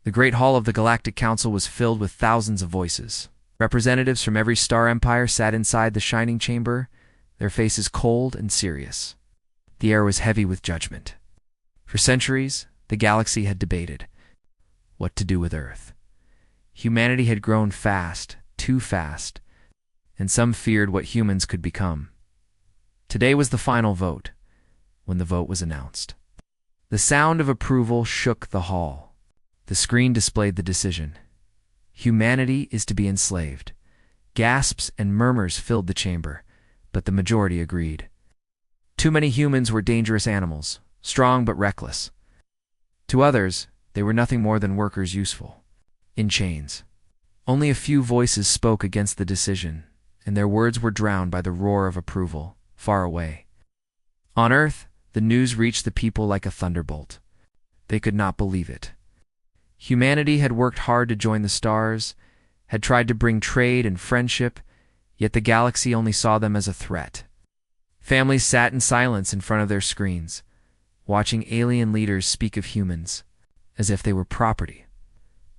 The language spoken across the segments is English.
The Great Hall of the Galactic Council was filled with thousands of voices. Representatives from every star empire sat inside the shining chamber, their faces cold and serious. The air was heavy with judgment. For centuries, the galaxy had debated what to do with Earth. Humanity had grown fast, too fast, and some feared what humans could become. Today was the final vote, when the vote was announced. The sound of approval shook the hall. The screen displayed the decision. Humanity is to be enslaved. Gasps and murmurs filled the chamber, but the majority agreed. Too many humans were dangerous animals, strong but reckless. To others, they were nothing more than workers useful, in chains. Only a few voices spoke against the decision, and their words were drowned by the roar of approval, far away. On Earth, the news reached the people like a thunderbolt. They could not believe it. Humanity had worked hard to join the stars, had tried to bring trade and friendship, yet the galaxy only saw them as a threat. Families sat in silence in front of their screens, watching alien leaders speak of humans as if they were property.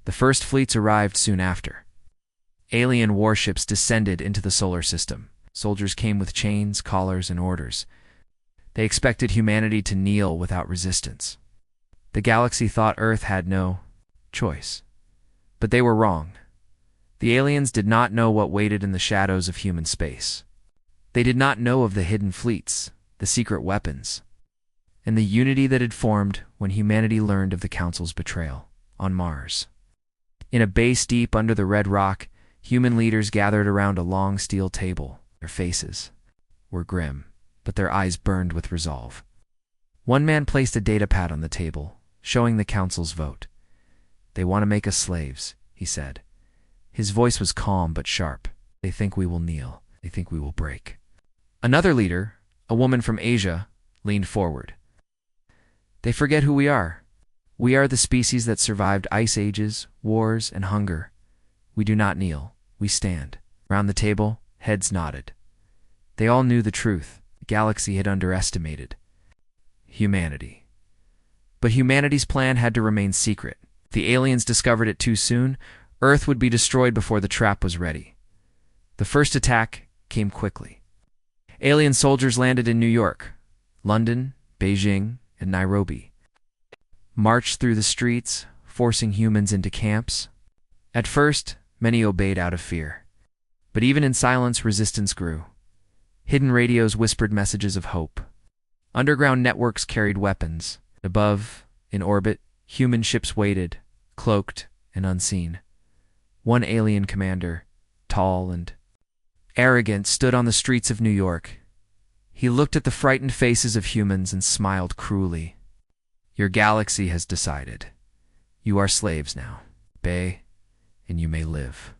The first fleets arrived soon after. Alien warships descended into the solar system. Soldiers came with chains, collars, and orders. They expected humanity to kneel without resistance. The galaxy thought Earth had no choice. But they were wrong. The aliens did not know what waited in the shadows of human space. They did not know of the hidden fleets, the secret weapons, and the unity that had formed when humanity learned of the Council's betrayal on Mars. In a base deep under the red rock, human leaders gathered around a long steel table. Their faces were grim, but their eyes burned with resolve. One man placed a data pad on the table, showing the Council's vote. "They want to make us slaves," he said. His voice was calm but sharp. "They think we will kneel. They think we will break." Another leader, a woman from Asia, leaned forward. "They forget who we are. We are the species that survived ice ages, wars, and hunger. We do not kneel. We stand." Round the table, heads nodded. They all knew the truth. The galaxy had underestimated humanity. But humanity's plan had to remain secret. If the aliens discovered it too soon, Earth would be destroyed before the trap was ready. The first attack came quickly. Alien soldiers landed in New York, London, Beijing, and Nairobi. Marched through the streets, forcing humans into camps. At first, many obeyed out of fear. But even in silence, resistance grew. Hidden radios whispered messages of hope. Underground networks carried weapons. Above, in orbit, human ships waited, cloaked and unseen. One alien commander, tall and arrogant, stood on the streets of New York. He looked at the frightened faces of humans and smiled cruelly. "Your galaxy has decided. You are slaves now. Obey, and you may live."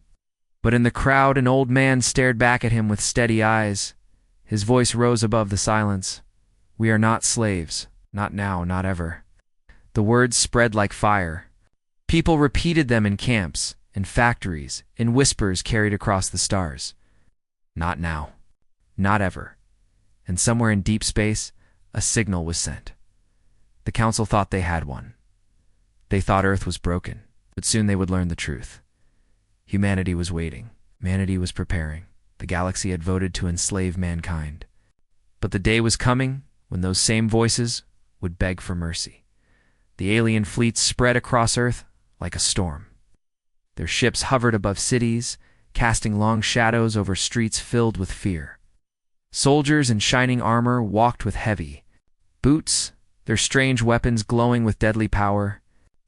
But in the crowd, an old man stared back at him with steady eyes. His voice rose above the silence. "We are not slaves. Not now, not ever." The words spread like fire. People repeated them in camps, in factories, in whispers carried across the stars. Not now. Not ever. And somewhere in deep space, a signal was sent. The Council thought they had one. They thought Earth was broken, but soon they would learn the truth. Humanity was waiting. Humanity was preparing. The galaxy had voted to enslave mankind. But the day was coming when those same voices would beg for mercy. The alien fleets spread across Earth like a storm. Their ships hovered above cities, casting long shadows over streets filled with fear. Soldiers in shining armor walked with heavy boots, their strange weapons glowing with deadly power.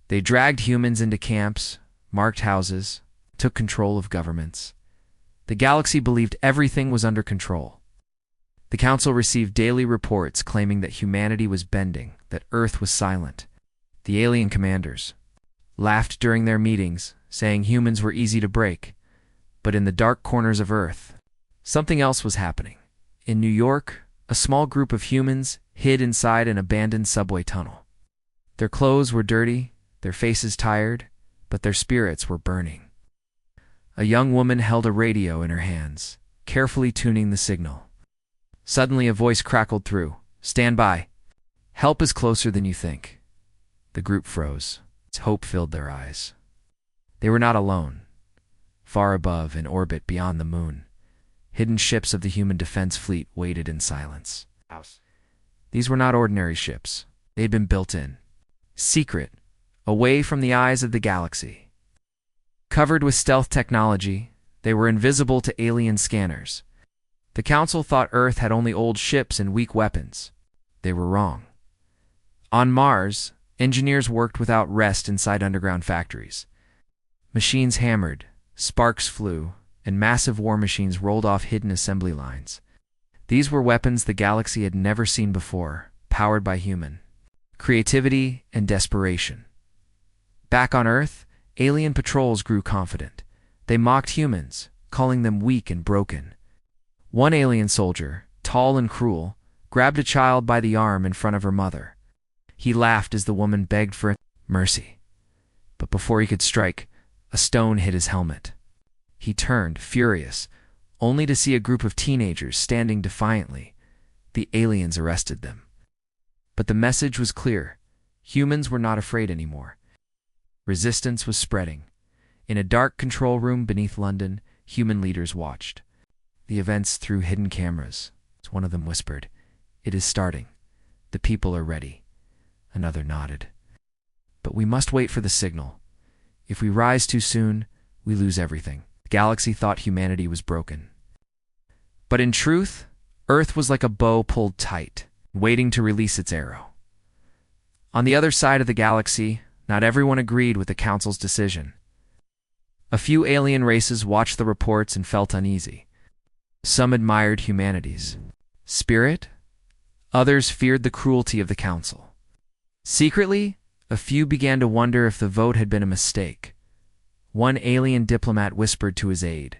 They dragged humans into camps, marked houses, took control of governments. The galaxy believed everything was under control. The Council received daily reports claiming that humanity was bending, that Earth was silent. The alien commanders laughed during their meetings, saying humans were easy to break. But in the dark corners of Earth, something else was happening. In New York, a small group of humans hid inside an abandoned subway tunnel. Their clothes were dirty, their faces tired, but their spirits were burning. A young woman held a radio in her hands, carefully tuning the signal. Suddenly a voice crackled through. "Stand by. Help is closer than you think." The group froze. Hope filled their eyes. They were not alone. Far above, in orbit beyond the moon, hidden ships of the human defense fleet waited in silence. These were not ordinary ships. They had been built in, secret, away from the eyes of the galaxy. Covered with stealth technology, they were invisible to alien scanners. The Council thought Earth had only old ships and weak weapons. They were wrong. On Mars, engineers worked without rest inside underground factories. Machines hammered, sparks flew, and massive war machines rolled off hidden assembly lines. These were weapons the galaxy had never seen before, powered by human creativity and desperation. Back on Earth, alien patrols grew confident. They mocked humans, calling them weak and broken. One alien soldier, tall and cruel, grabbed a child by the arm in front of her mother. He laughed as the woman begged for mercy. But before he could strike, a stone hit his helmet. He turned, furious, only to see a group of teenagers standing defiantly. The aliens arrested them. But the message was clear. Humans were not afraid anymore. Resistance was spreading. In a dark control room beneath London, human leaders watched the events through hidden cameras. One of them whispered, "It is starting. The people are ready." Another nodded. "But we must wait for the signal. If we rise too soon, we lose everything." The galaxy thought humanity was broken. But in truth, Earth was like a bow pulled tight, waiting to release its arrow. On the other side of the galaxy, not everyone agreed with the Council's decision. A few alien races watched the reports and felt uneasy. Some admired humanity's spirit. Others feared the cruelty of the Council. Secretly, a few began to wonder if the vote had been a mistake. One alien diplomat whispered to his aide,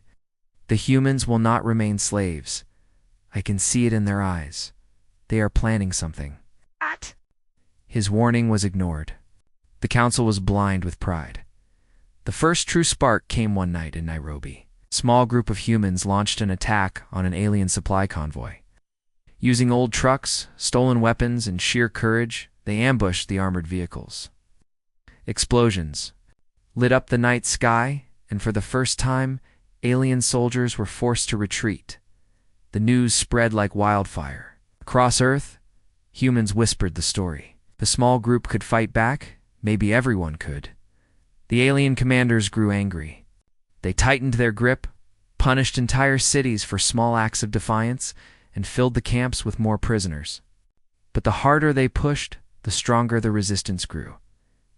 "The humans will not remain slaves. I can see it in their eyes. They are planning something." What? His warning was ignored. The Council was blind with pride. The first true spark came one night in Nairobi. A small group of humans launched an attack on an alien supply convoy. Using old trucks, stolen weapons, and sheer courage, they ambushed the armored vehicles. Explosions lit up the night sky, and for the first time, alien soldiers were forced to retreat. The news spread like wildfire. Across Earth, humans whispered the story. If a small group could fight back, maybe everyone could. The alien commanders grew angry. They tightened their grip, punished entire cities for small acts of defiance, and filled the camps with more prisoners. But the harder they pushed, the stronger the resistance grew.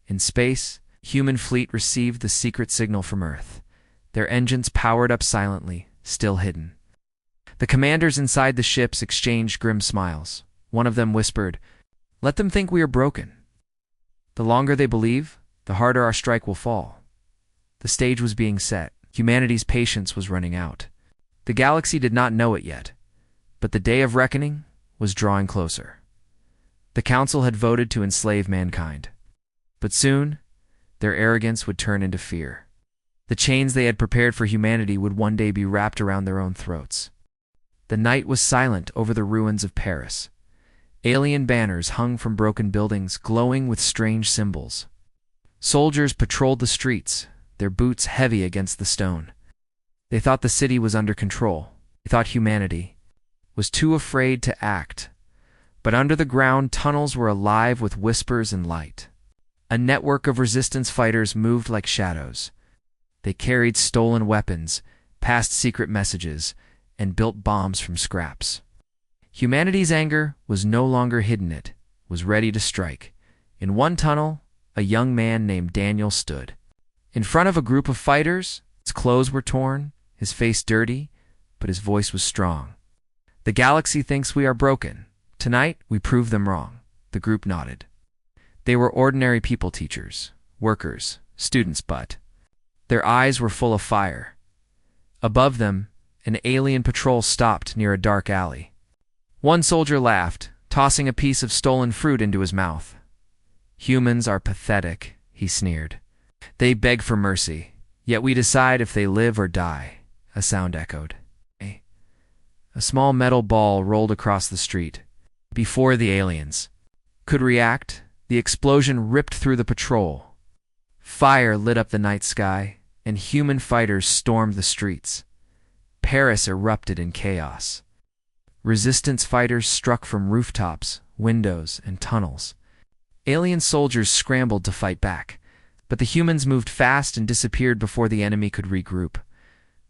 In space, human fleet received the secret signal from Earth. Their engines powered up silently, still hidden. The commanders inside the ships exchanged grim smiles. One of them whispered, "Let them think we are broken. The longer they believe, the harder our strike will fall." The stage was being set. Humanity's patience was running out. The galaxy did not know it yet, but the day of reckoning was drawing closer. The Council had voted to enslave mankind. But soon, their arrogance would turn into fear. The chains they had prepared for humanity would one day be wrapped around their own throats. The night was silent over the ruins of Paris. Alien banners hung from broken buildings, glowing with strange symbols. Soldiers patrolled the streets, their boots heavy against the stone. They thought the city was under control. They thought humanity was too afraid to act. But under the ground, tunnels were alive with whispers and light. A network of resistance fighters moved like shadows. They carried stolen weapons, passed secret messages, and built bombs from scraps. Humanity's anger was no longer hidden. It was ready to strike. In one tunnel, a young man named Daniel stood. In front of a group of fighters, his clothes were torn, his face dirty, but his voice was strong. "The galaxy thinks we are broken. Tonight, we prove them wrong." The group nodded. They were ordinary people, teachers, workers, students, but their eyes were full of fire. Above them, an alien patrol stopped near a dark alley. One soldier laughed, tossing a piece of stolen fruit into his mouth. "Humans are pathetic," he sneered. "They beg for mercy, yet we decide if they live or die." A sound echoed. A small metal ball rolled across the street. Before the aliens could react, the explosion ripped through the patrol. Fire lit up the night sky, and human fighters stormed the streets. Paris erupted in chaos. Resistance fighters struck from rooftops, windows, and tunnels. Alien soldiers scrambled to fight back, but the humans moved fast and disappeared before the enemy could regroup.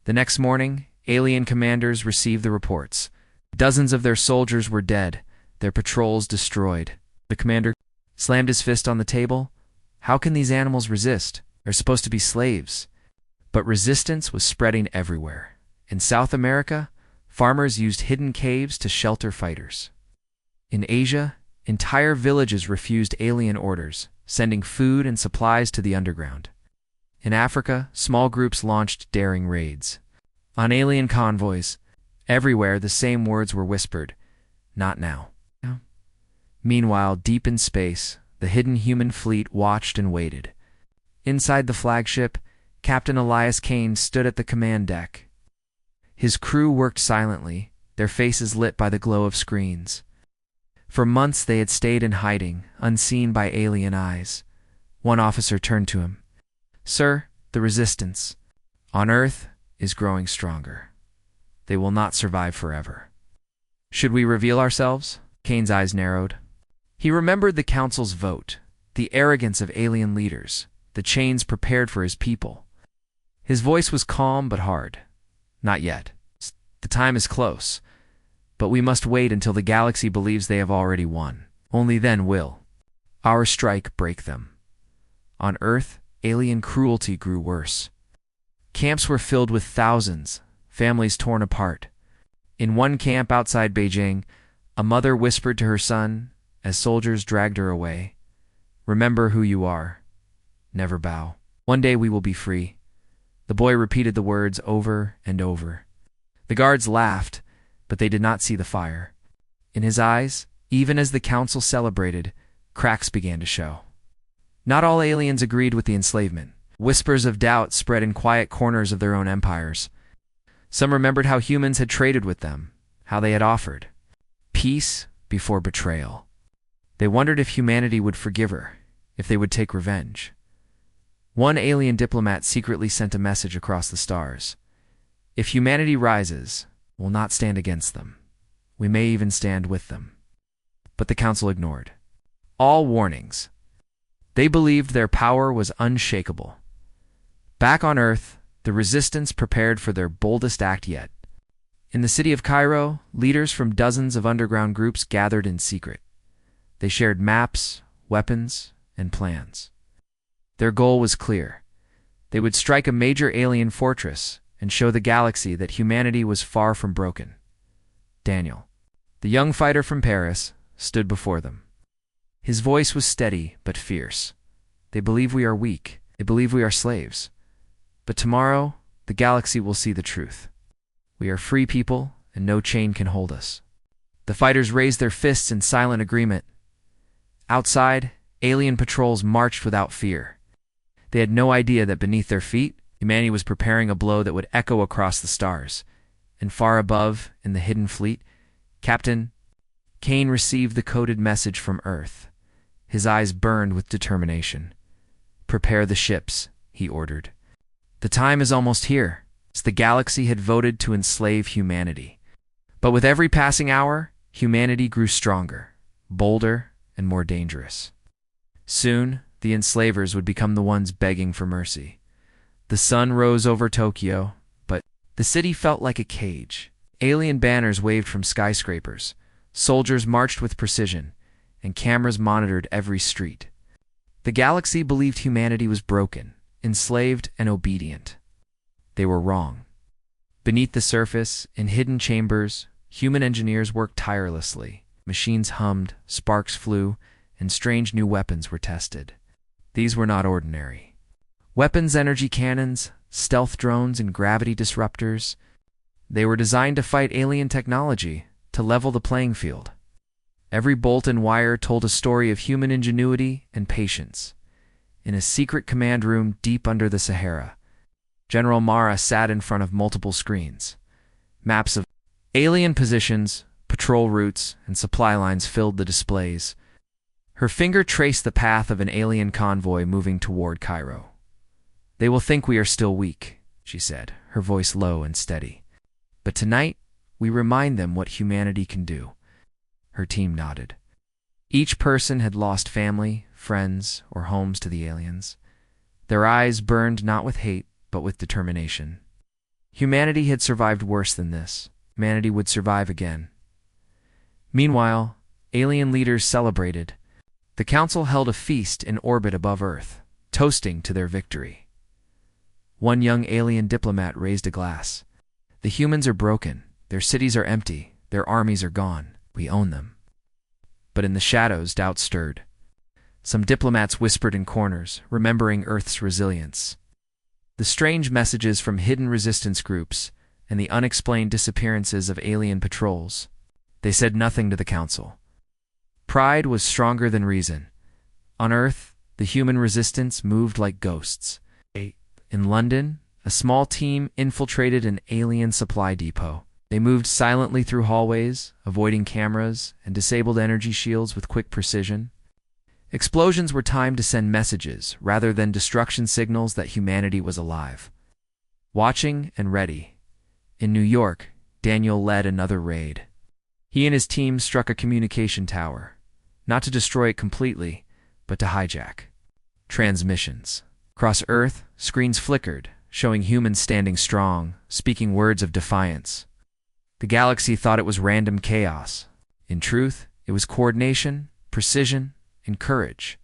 The next morning, alien commanders received the reports. Dozens of their soldiers were dead, their patrols destroyed. The commander slammed his fist on the table. How can these animals resist? They're supposed to be slaves. But resistance was spreading everywhere. In South America, farmers used hidden caves to shelter fighters. In Asia, entire villages refused alien orders, sending food and supplies to the underground. In Africa, small groups launched daring raids. On alien convoys, everywhere the same words were whispered, "Not now." Meanwhile, deep in space, the hidden human fleet watched and waited. Inside the flagship, Captain Elias Kane stood at the command deck. His crew worked silently, their faces lit by the glow of screens. For months they had stayed in hiding, unseen by alien eyes. One officer turned to him. "Sir, the resistance on Earth is growing stronger. They will not survive forever." "Should we reveal ourselves?" Kane's eyes narrowed. He remembered the council's vote, the arrogance of alien leaders, the chains prepared for his people. His voice was calm but hard. "Not yet. The time is close. But we must wait until the galaxy believes they have already won. Only then will our strike break them." On Earth, alien cruelty grew worse. Camps were filled with thousands, families torn apart. In one camp outside Beijing, a mother whispered to her son, as soldiers dragged her away, "Remember who you are. Never bow. One day we will be free." The boy repeated the words over and over. The guards laughed, but they did not see the fire. In his eyes, even as the council celebrated, cracks began to show. Not all aliens agreed with the enslavement. Whispers of doubt spread in quiet corners of their own empires. Some remembered how humans had traded with them, how they had offered peace before betrayal. They wondered if humanity would forgive her, if they would take revenge. One alien diplomat secretly sent a message across the stars. "If humanity rises, we'll not stand against them. We may even stand with them." But the council ignored all warnings. They believed their power was unshakable. Back on Earth, the resistance prepared for their boldest act yet. In the city of Cairo, leaders from dozens of underground groups gathered in secret. They shared maps, weapons, and plans. Their goal was clear. They would strike a major alien fortress and show the galaxy that humanity was far from broken. Daniel, the young fighter from Paris, stood before them. His voice was steady but fierce. "They believe we are weak. They believe we are slaves. But tomorrow, the galaxy will see the truth. We are free people, and no chain can hold us." The fighters raised their fists in silent agreement. Outside, alien patrols marched without fear. They had no idea that beneath their feet, humanity was preparing a blow that would echo across the stars. And far above, in the hidden fleet, Captain Kane received the coded message from Earth. His eyes burned with determination. "Prepare the ships," he ordered. The time is almost here. The galaxy had voted to enslave humanity. But with every passing hour, humanity grew stronger, bolder, and more dangerous. Soon, the enslavers would become the ones begging for mercy. The sun rose over Tokyo, but the city felt like a cage. Alien banners waved from skyscrapers, soldiers marched with precision, and cameras monitored every street. The galaxy believed humanity was broken, enslaved, and obedient. They were wrong. Beneath the surface, in hidden chambers, human engineers worked tirelessly. Machines hummed, sparks flew, and strange new weapons were tested. These were not ordinary. Weapons, energy cannons, stealth drones, and gravity disruptors. They were designed to fight alien technology, to level the playing field. Every bolt and wire told a story of human ingenuity and patience. In a secret command room deep under the Sahara, General Mara sat in front of multiple screens. Maps of alien positions, patrol routes, and supply lines filled the displays. Her finger traced the path of an alien convoy moving toward Cairo. "They will think we are still weak," she said, her voice low and steady. "But tonight, we remind them what humanity can do." Her team nodded. Each person had lost family, friends, or homes to the aliens. Their eyes burned not with hate, but with determination. Humanity had survived worse than this. Humanity would survive again. Meanwhile, alien leaders celebrated. The Council held a feast in orbit above Earth, toasting to their victory. One young alien diplomat raised a glass. "The humans are broken. Their cities are empty. Their armies are gone. We own them." But in the shadows, doubt stirred. Some diplomats whispered in corners, remembering Earth's resilience. The strange messages from hidden resistance groups and the unexplained disappearances of alien patrols. They said nothing to the Council. Pride was stronger than reason. On Earth, the human resistance moved like ghosts. In London, a small team infiltrated an alien supply depot. They moved silently through hallways, avoiding cameras, and disabled energy shields with quick precision. Explosions were timed to send messages rather than destruction signals that humanity was alive. Watching and ready. In New York, Daniel led another raid. He and his team struck a communication tower, not to destroy it completely, but to hijack. Transmissions. Across Earth, screens flickered, showing humans standing strong, speaking words of defiance. The galaxy thought it was random chaos. In truth, it was coordination, precision, and courage.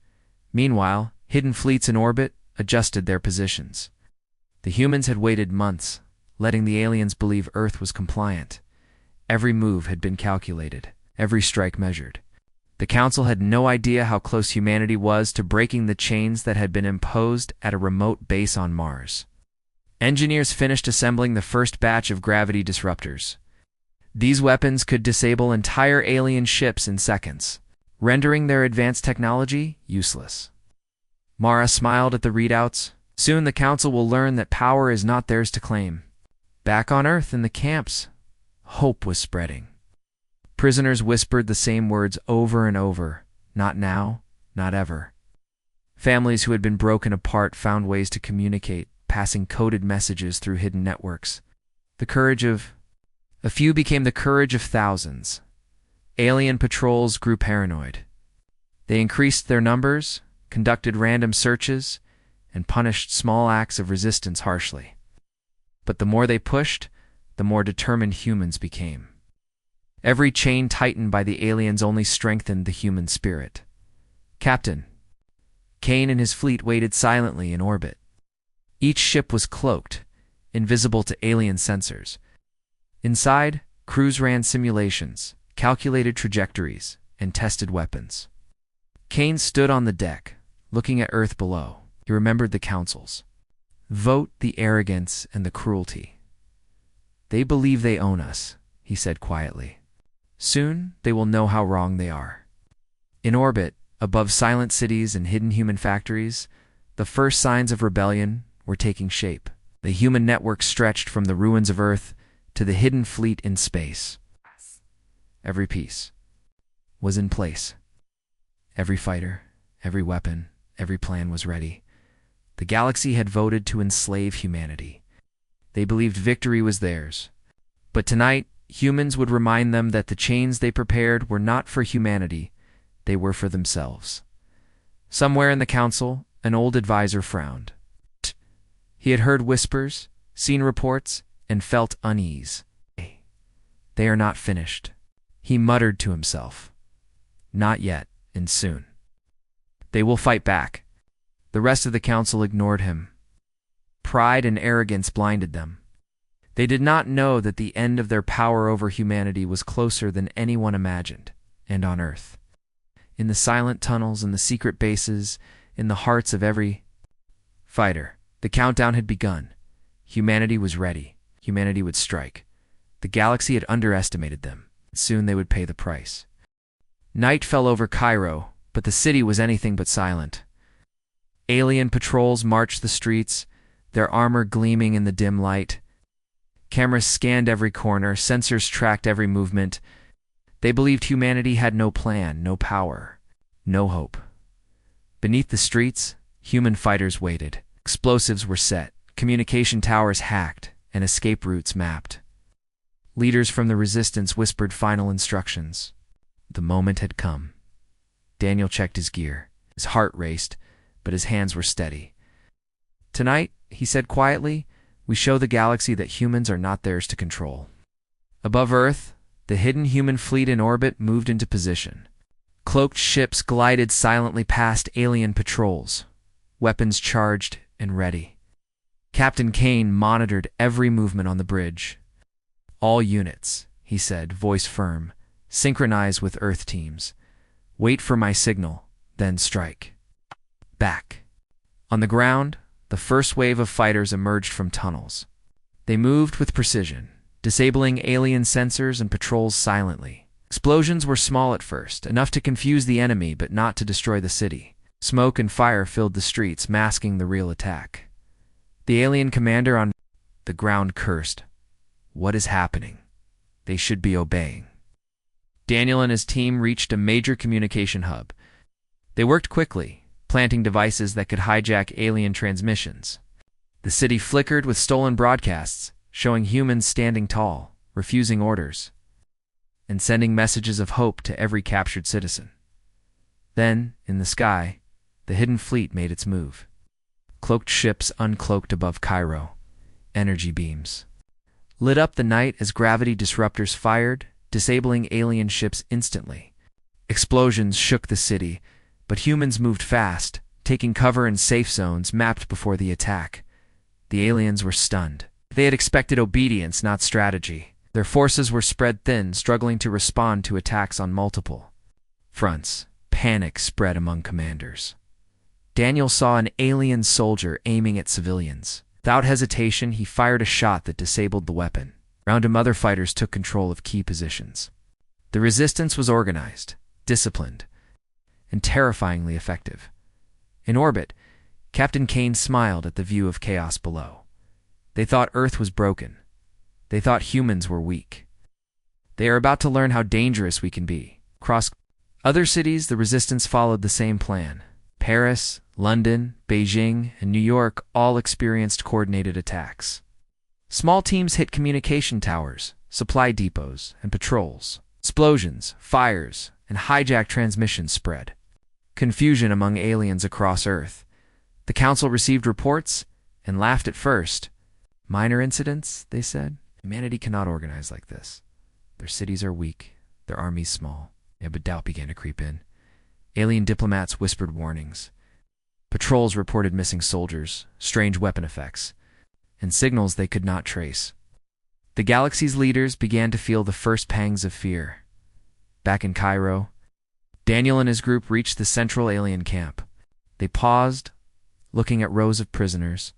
Meanwhile, hidden fleets in orbit adjusted their positions. The humans had waited months, letting the aliens believe Earth was compliant. Every move had been calculated, every strike measured. The Council had no idea how close humanity was to breaking the chains that had been imposed at a remote base on Mars. Engineers finished assembling the first batch of gravity disruptors. These weapons could disable entire alien ships in seconds, rendering their advanced technology useless. Mara smiled at the readouts. Soon the Council will learn that power is not theirs to claim. Back on Earth in the camps, hope was spreading. Prisoners whispered the same words over and over, "Not now, not ever." Families who had been broken apart found ways to communicate, passing coded messages through hidden networks. The courage of a few became the courage of thousands. Alien patrols grew paranoid. They increased their numbers, conducted random searches, and punished small acts of resistance harshly. But the more they pushed, the more determined humans became. Every chain tightened by the aliens only strengthened the human spirit. Captain Kane and his fleet waited silently in orbit. Each ship was cloaked, invisible to alien sensors. Inside, crews ran simulations, calculated trajectories, and tested weapons. Kane stood on the deck, looking at Earth below. He remembered the Council's vote, the arrogance, and the cruelty. "They believe they own us," he said quietly. "Soon, they will know how wrong they are." In orbit, above silent cities and hidden human factories, the first signs of rebellion were taking shape. The human network stretched from the ruins of Earth to the hidden fleet in space. Every piece was in place. Every fighter, every weapon, every plan was ready. The galaxy had voted to enslave humanity. They believed victory was theirs. But tonight, humans would remind them that the chains they prepared were not for humanity, they were for themselves. Somewhere in the Council, an old advisor frowned. He had heard whispers, seen reports, and felt unease. "They are not finished," he muttered to himself. "Not yet, and soon. They will fight back." The rest of the Council ignored him. Pride and arrogance blinded them. They did not know that the end of their power over humanity was closer than anyone imagined, and on Earth. In the silent tunnels, in the secret bases, in the hearts of every fighter, the countdown had begun. Humanity was ready. Humanity would strike. The galaxy had underestimated them. Soon they would pay the price. Night fell over Cairo, but the city was anything but silent. Alien patrols marched the streets, their armor gleaming in the dim light. Cameras scanned every corner, sensors tracked every movement. They believed humanity had no plan, no power. No hope. Beneath the streets, human fighters waited. Explosives were set, communication towers hacked, and escape routes mapped. Leaders from the resistance whispered final instructions. The moment had come. Daniel checked his gear. His heart raced, but his hands were steady. "Tonight," he said quietly, "we show the galaxy that humans are not theirs to control." Above Earth, the hidden human fleet in orbit moved into position. Cloaked ships glided silently past alien patrols, weapons charged and ready. Captain Kane monitored every movement on the bridge. "All units," he said, voice firm, "synchronize with Earth teams. Wait for my signal, then strike." Back. On the ground, the first wave of fighters emerged from tunnels. They moved with precision, disabling alien sensors and patrols silently. Explosions were small at first, enough to confuse the enemy but not to destroy the city. Smoke and fire filled the streets, masking the real attack. The alien commander on the ground cursed. "What is happening? They should be obeying." Daniel and his team reached a major communication hub. They worked quickly, planting devices that could hijack alien transmissions. The city flickered with stolen broadcasts, showing humans standing tall, refusing orders, and sending messages of hope to every captured citizen. Then, in the sky, the hidden fleet made its move. Cloaked ships uncloaked above Cairo. Energy beams lit up the night as gravity disruptors fired, disabling alien ships instantly. Explosions shook the city, but humans moved fast, taking cover in safe zones mapped before the attack. The aliens were stunned. They had expected obedience, not strategy. Their forces were spread thin, struggling to respond to attacks on multiple fronts. Panic spread among commanders. Daniel saw an alien soldier aiming at civilians. Without hesitation, he fired a shot that disabled the weapon. Around him, other fighters took control of key positions. The resistance was organized, disciplined, and terrifyingly effective. In orbit, Captain Kane smiled at the view of chaos below. They thought Earth was broken. They thought humans were weak. They are about to learn how dangerous we can be. Across other cities, the resistance followed the same plan. Paris, London, Beijing, and New York all experienced coordinated attacks. Small teams hit communication towers, supply depots, and patrols. Explosions, fires, and hijacked transmissions spread. Confusion among aliens across Earth. The Council received reports and laughed at first. "Minor incidents," they said. "Humanity cannot organize like this. Their cities are weak, their armies small." Yeah, but doubt began to creep in. Alien diplomats whispered warnings. Patrols reported missing soldiers, strange weapon effects, and signals they could not trace. The galaxy's leaders began to feel the first pangs of fear. Back in Cairo, Daniel and his group reached the central alien camp. They paused, looking at rows of prisoners.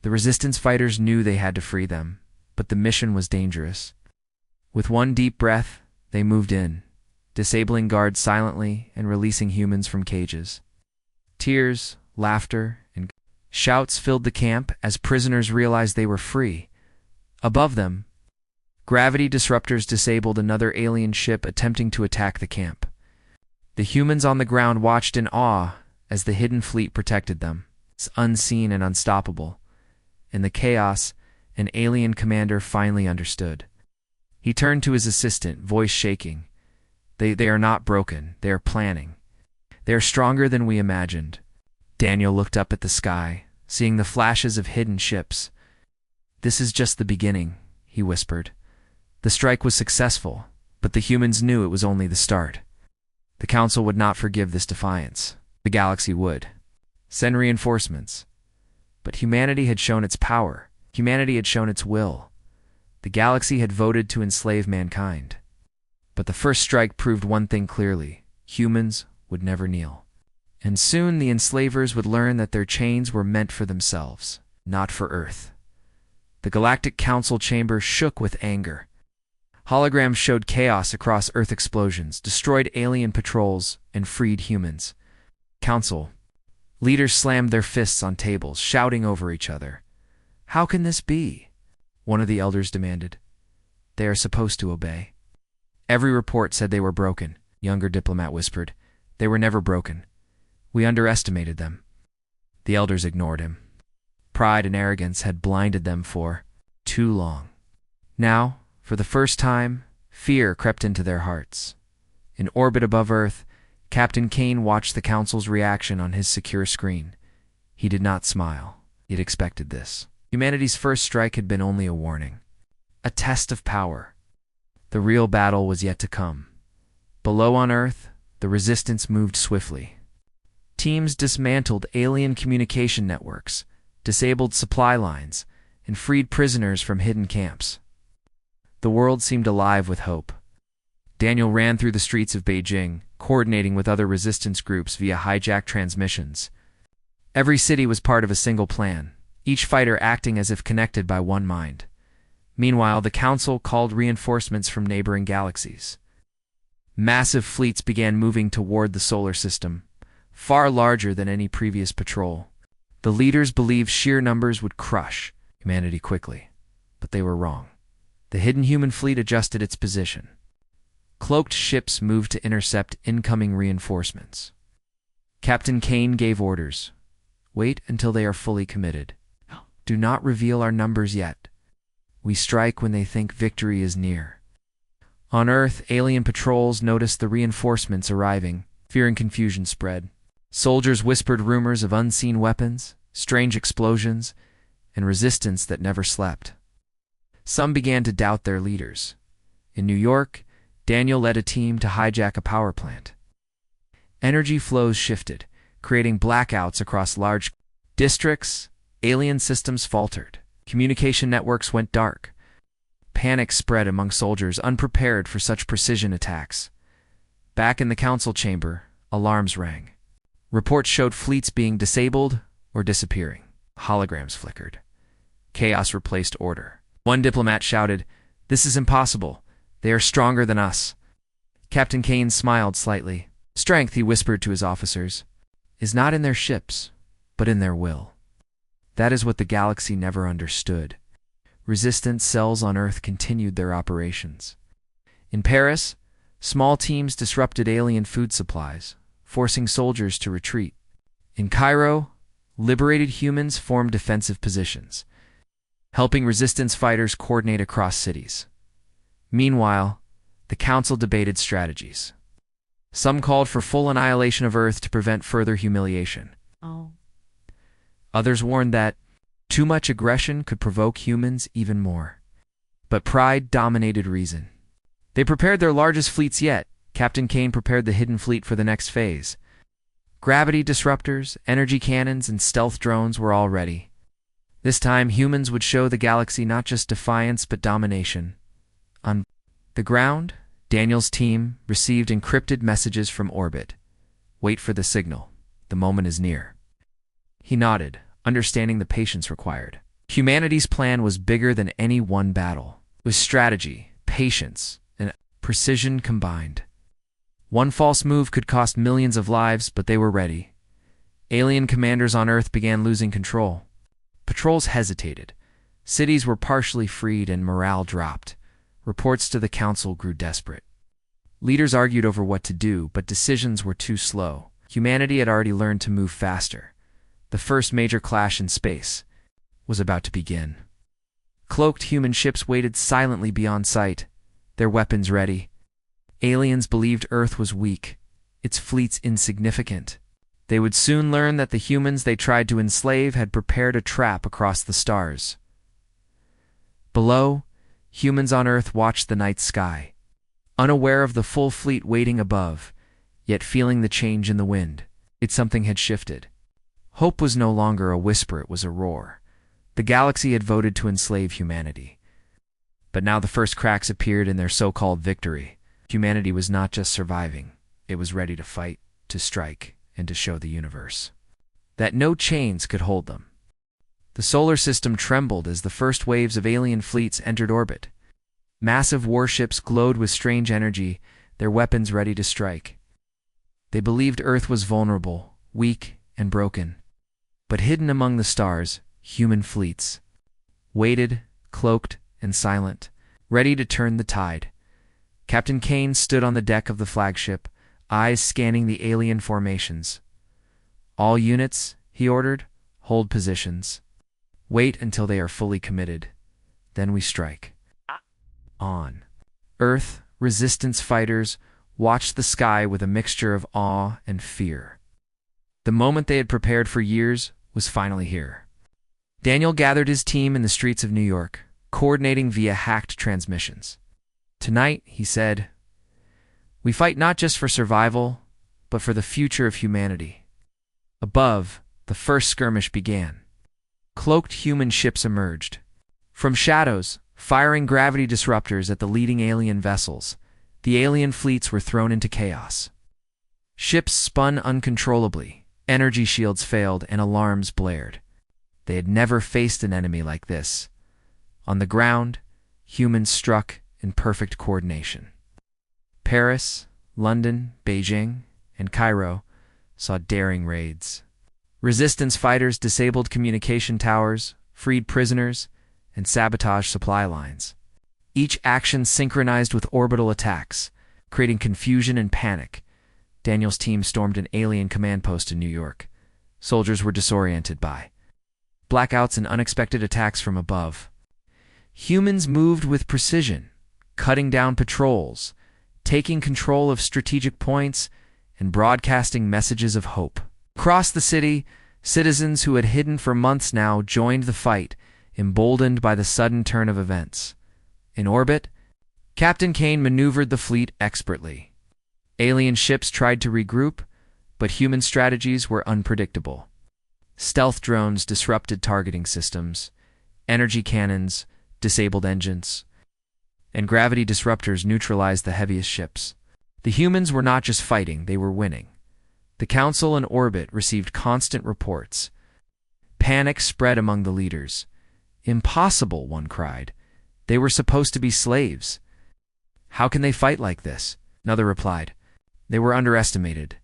The resistance fighters knew they had to free them, but the mission was dangerous. With one deep breath, they moved in, disabling guards silently and releasing humans from cages. Tears, laughter, and shouts filled the camp as prisoners realized they were free. Above them, gravity disruptors disabled another alien ship attempting to attack the camp. The humans on the ground watched in awe as the hidden fleet protected them. It's unseen and unstoppable. In the chaos, an alien commander finally understood. He turned to his assistant, voice shaking. They are not broken. They are planning. They are stronger than we imagined." Daniel looked up at the sky, seeing the flashes of hidden ships. "This is just the beginning," he whispered. The strike was successful, but the humans knew it was only the start. The Council would not forgive this defiance. The galaxy would. Send reinforcements. But humanity had shown its power. Humanity had shown its will. The galaxy had voted to enslave mankind. But the first strike proved one thing clearly: humans would never kneel. And soon the enslavers would learn that their chains were meant for themselves, not for Earth. The Galactic Council chamber shook with anger. Holograms showed chaos across Earth explosions, destroyed alien patrols, and freed humans. Council leaders slammed their fists on tables, shouting over each other. "How can this be?" one of the elders demanded. "They are supposed to obey." Every report said they were broken, younger diplomat whispered. They were never broken. We underestimated them. The elders ignored him. Pride and arrogance had blinded them for too long. Now, for the first time, fear crept into their hearts. In orbit above Earth, Captain Kane watched the Council's reaction on his secure screen. He did not smile. He had expected this. Humanity's first strike had been only a warning. A test of power. The real battle was yet to come. Below on Earth, the resistance moved swiftly. Teams dismantled alien communication networks, disabled supply lines, and freed prisoners from hidden camps. The world seemed alive with hope. Daniel ran through the streets of Beijing, coordinating with other resistance groups via hijacked transmissions. Every city was part of a single plan, each fighter acting as if connected by one mind. Meanwhile, the Council called reinforcements from neighboring galaxies. Massive fleets began moving toward the solar system, far larger than any previous patrol. The leaders believed sheer numbers would crush humanity quickly, but they were wrong. The hidden human fleet adjusted its position. Cloaked ships moved to intercept incoming reinforcements. Captain Kane gave orders. Wait until they are fully committed. Do not reveal our numbers yet. We strike when they think victory is near. On Earth, alien patrols noticed the reinforcements arriving. Fear and confusion spread. Soldiers whispered rumors of unseen weapons, strange explosions, and resistance that never slept. Some began to doubt their leaders. In New York, Daniel led a team to hijack a power plant. Energy flows shifted, creating blackouts across large districts. Alien systems faltered. Communication networks went dark. Panic spread among soldiers unprepared for such precision attacks. Back in the council chamber, alarms rang. Reports showed fleets being disabled or disappearing. Holograms flickered. Chaos replaced order. One diplomat shouted, "This is impossible. They are stronger than us." Captain Kane smiled slightly. Strength, he whispered to his officers, is not in their ships, but in their will. That is what the galaxy never understood. Resistance cells on Earth continued their operations. In Paris, small teams disrupted alien food supplies, forcing soldiers to retreat. In Cairo, liberated humans formed defensive positions, helping resistance fighters coordinate across cities. Meanwhile, the Council debated strategies. Some called for full annihilation of Earth to prevent further humiliation. Others warned that too much aggression could provoke humans even more. But pride dominated reason. They prepared their largest fleets yet. Captain Kane prepared the hidden fleet for the next phase. Gravity disruptors, energy cannons, and stealth drones were all ready. This time, humans would show the galaxy not just defiance but domination. On the ground, Daniel's team received encrypted messages from orbit. Wait for the signal. The moment is near. He nodded, understanding the patience required. Humanity's plan was bigger than any one battle. It was strategy, patience, and precision combined. One false move could cost millions of lives, but they were ready. Alien commanders on Earth began losing control. Patrols hesitated. Cities were partially freed and morale dropped. Reports to the Council grew desperate. Leaders argued over what to do, but decisions were too slow. Humanity had already learned to move faster. The first major clash in space was about to begin. Cloaked human ships waited silently beyond sight, their weapons ready. Aliens believed Earth was weak, its fleets insignificant. They would soon learn that the humans they tried to enslave had prepared a trap across the stars. Below, humans on Earth watched the night sky, unaware of the full fleet waiting above, yet feeling the change in the wind. Something had shifted. Hope was no longer a whisper, it was a roar. The galaxy had voted to enslave humanity. But now the first cracks appeared in their so-called victory. Humanity was not just surviving, it was ready to fight, to strike, and to show the universe that no chains could hold them. The solar system trembled as the first waves of alien fleets entered orbit. Massive warships glowed with strange energy, their weapons ready to strike. They believed Earth was vulnerable, weak, and broken. But hidden among the stars, human fleets waited, cloaked and silent, ready to turn the tide. Captain Kane stood on the deck of the flagship, eyes scanning the alien formations. All units, he ordered, hold positions. Wait until they are fully committed. Then we strike. On Earth, resistance fighters watched the sky with a mixture of awe and fear. The moment they had prepared for years was finally here. Daniel gathered his team in the streets of New York, coordinating via hacked transmissions. Tonight, he said, we fight not just for survival, but for the future of humanity. Above, the first skirmish began. Cloaked human ships emerged. From shadows, firing gravity disruptors at the leading alien vessels, the alien fleets were thrown into chaos. Ships spun uncontrollably, energy shields failed, and alarms blared. They had never faced an enemy like this. On the ground, humans struck in perfect coordination. Paris, London, Beijing, and Cairo saw daring raids. Resistance fighters disabled communication towers, freed prisoners, and sabotaged supply lines. Each action synchronized with orbital attacks, creating confusion and panic. Daniel's team stormed an alien command post in New York. Soldiers were disoriented by blackouts and unexpected attacks from above. Humans moved with precision, cutting down patrols, taking control of strategic points, and broadcasting messages of hope. Across the city, citizens who had hidden for months now joined the fight, emboldened by the sudden turn of events. In orbit, Captain Kane maneuvered the fleet expertly. Alien ships tried to regroup, but human strategies were unpredictable. Stealth drones disrupted targeting systems, energy cannons disabled engines, and gravity disruptors neutralized the heaviest ships. The humans were not just fighting, they were winning. The Council in orbit received constant reports. Panic spread among the leaders. Impossible, one cried. They were supposed to be slaves. How can they fight like this? Another replied. They were underestimated.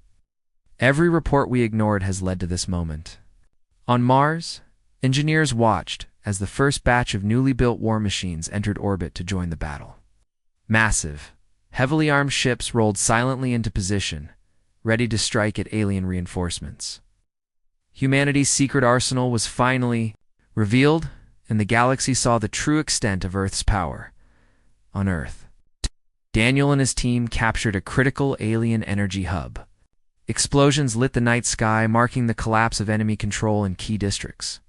Every report we ignored has led to this moment. On Mars, engineers watched as the first batch of newly built war machines entered orbit to join the battle. Massive, heavily armed ships rolled silently into position, ready to strike at alien reinforcements. Humanity's secret arsenal was finally revealed, and the galaxy saw the true extent of Earth's power. On Earth, Daniel and his team captured a critical alien energy hub. Explosions lit the night sky, marking the collapse of enemy control in key districts.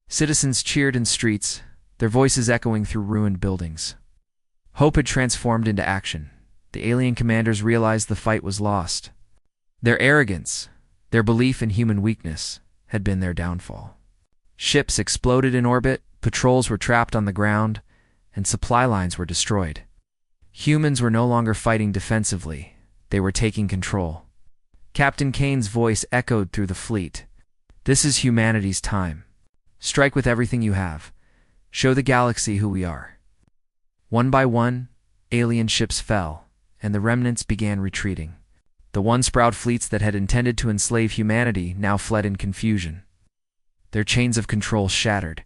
Citizens cheered in streets, their voices echoing through ruined buildings. Hope had transformed into action. The alien commanders realized the fight was lost. Their arrogance, their belief in human weakness, had been their downfall. Ships exploded in orbit, patrols were trapped on the ground, and supply lines were destroyed. Humans were no longer fighting defensively, they were taking control. Captain Kane's voice echoed through the fleet. This is humanity's time. Strike with everything you have. Show the galaxy who we are. One by one, alien ships fell, and the remnants began retreating. The once-proud fleets that had intended to enslave humanity now fled in confusion. Their chains of control shattered.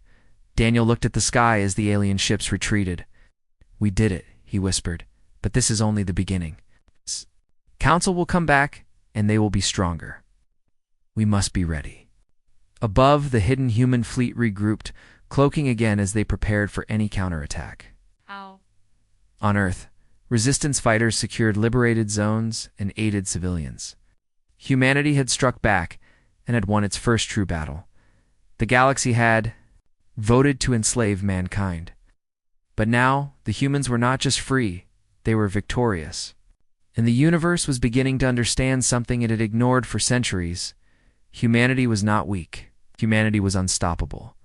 Daniel looked at the sky as the alien ships retreated. We did it, he whispered, but this is only the beginning. Council will come back, and they will be stronger. We must be ready. Above, the hidden human fleet regrouped, cloaking again as they prepared for any counterattack. Ow. On Earth, resistance fighters secured liberated zones and aided civilians. Humanity had struck back and had won its first true battle. The galaxy had voted to enslave mankind. But now, the humans were not just free, they were victorious. And the universe was beginning to understand something it had ignored for centuries. Humanity was not weak. Humanity was unstoppable.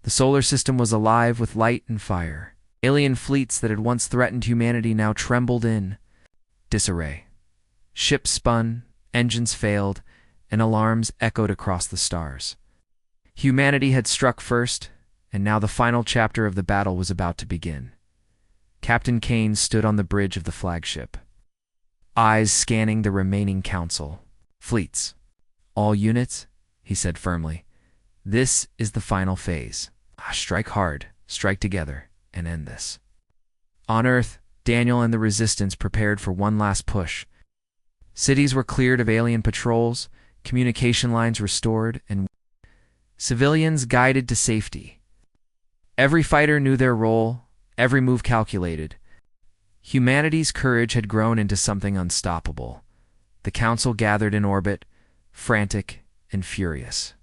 The solar system was alive with light and fire. Alien fleets that had once threatened humanity now trembled in disarray. Ships spun, engines failed, and alarms echoed across the stars. Humanity had struck first, and now the final chapter of the battle was about to begin. Captain Kane stood on the bridge of the flagship, eyes scanning the remaining council. Fleets. All units, he said firmly. This is the final phase. Strike hard, strike together, and end this. On Earth, Daniel and the Resistance prepared for one last push. Cities were cleared of alien patrols, communication lines restored, and civilians guided to safety. Every fighter knew their role, every move calculated. Humanity's courage had grown into something unstoppable. The Council gathered in orbit, frantic and furious.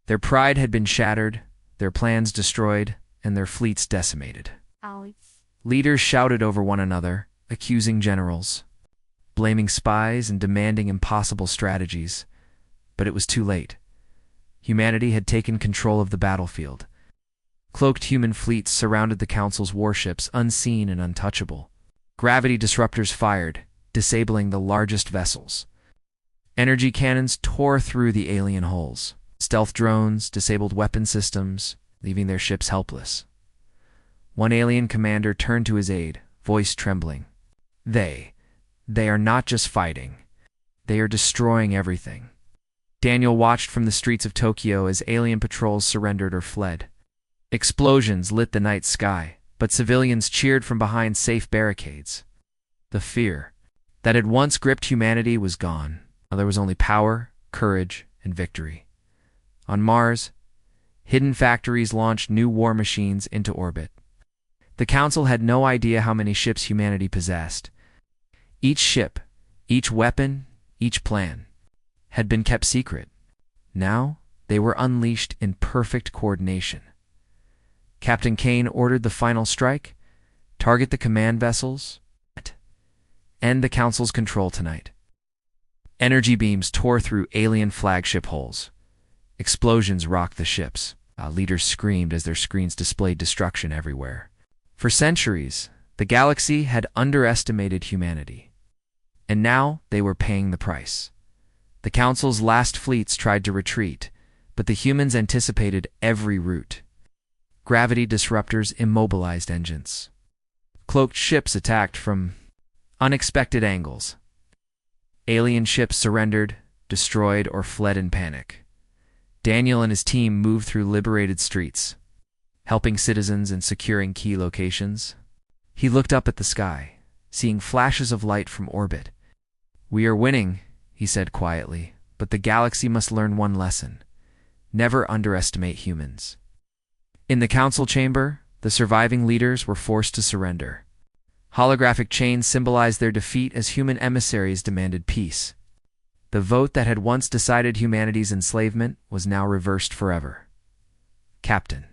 Their pride had been shattered, their plans destroyed, and their fleets decimated. Leaders shouted over one another, accusing generals, blaming spies and demanding impossible strategies. But it was too late. Humanity had taken control of the battlefield. Cloaked human fleets surrounded the Council's warships, unseen and untouchable. Gravity disruptors fired, disabling the largest vessels. Energy cannons tore through the alien hulls. Stealth drones disabled weapon systems, leaving their ships helpless. One alien commander turned to his aide, voice trembling. They are not just fighting. They are destroying everything. Daniel watched from the streets of Tokyo as alien patrols surrendered or fled. Explosions lit the night sky, but civilians cheered from behind safe barricades. The fear that had once gripped humanity was gone. Now there was only power, courage, and victory. On Mars, hidden factories launched new war machines into orbit. The Council had no idea how many ships humanity possessed. Each ship, each weapon, each plan had been kept secret. Now they were unleashed in perfect coordination. Captain Kane ordered the final strike, target the command vessels, end the Council's control tonight. Energy beams tore through alien flagship hulls. Explosions rocked the ships. Leaders screamed as their screens displayed destruction everywhere. For centuries, the galaxy had underestimated humanity. And now they were paying the price. The Council's last fleets tried to retreat, but the humans anticipated every route. Gravity disruptors immobilized engines. Cloaked ships attacked from unexpected angles. Alien ships surrendered, destroyed, or fled in panic. Daniel and his team moved through liberated streets, helping citizens and securing key locations. He looked up at the sky, seeing flashes of light from orbit. "We are winning," he said quietly, "but the galaxy must learn one lesson. Never underestimate humans." In the Council chamber, the surviving leaders were forced to surrender. Holographic chains symbolized their defeat as human emissaries demanded peace. The vote that had once decided humanity's enslavement was now reversed forever. Captain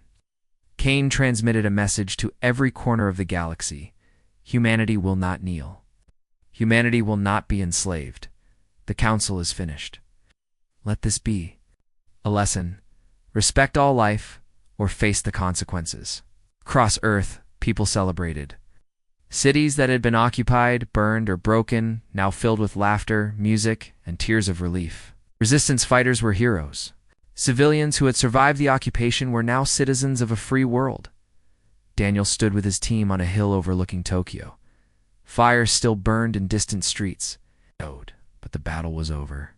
Kane transmitted a message to every corner of the galaxy. Humanity will not kneel. Humanity will not be enslaved. The Council is finished. Let this be a lesson. Respect all life, or face the consequences. Across Earth, people celebrated. Cities that had been occupied, burned, or broken, now filled with laughter, music, and tears of relief. Resistance fighters were heroes. Civilians who had survived the occupation were now citizens of a free world. Daniel stood with his team on a hill overlooking Tokyo. Fire still burned in distant streets. But the battle was over.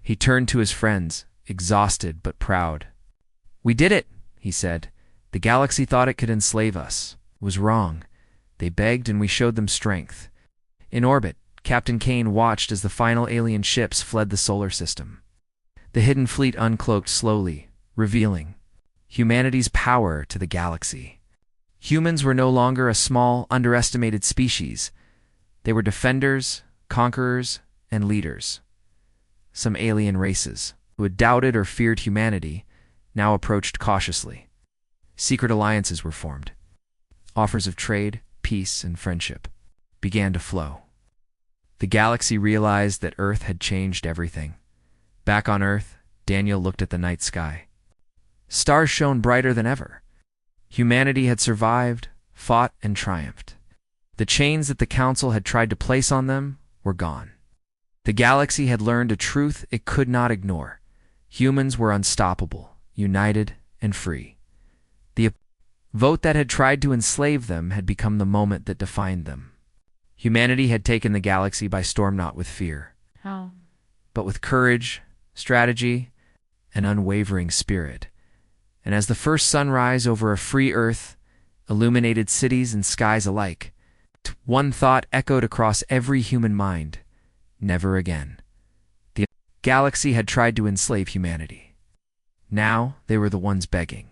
He turned to his friends, exhausted but proud. "We did it," he said. "The galaxy thought it could enslave us. It was wrong. They begged and we showed them strength." In orbit, Captain Kane watched as the final alien ships fled the solar system. The hidden fleet uncloaked slowly, revealing humanity's power to the galaxy. Humans were no longer a small, underestimated species. They were defenders, conquerors, and leaders. Some alien races, who had doubted or feared humanity, now approached cautiously. Secret alliances were formed. Offers of trade, peace, and friendship began to flow. The galaxy realized that Earth had changed everything. Back on Earth, Daniel looked at the night sky. Stars shone brighter than ever. Humanity had survived, fought, and triumphed. The chains that the Council had tried to place on them were gone. The galaxy had learned a truth it could not ignore. Humans were unstoppable, united, and free. The vote that had tried to enslave them had become the moment that defined them. Humanity had taken the galaxy by storm, not with fear, but with courage, strategy, and unwavering spirit. And as the first sunrise over a free Earth illuminated cities and skies alike, one thought echoed across every human mind: Never again. The galaxy had tried to enslave humanity. Now they were the ones begging.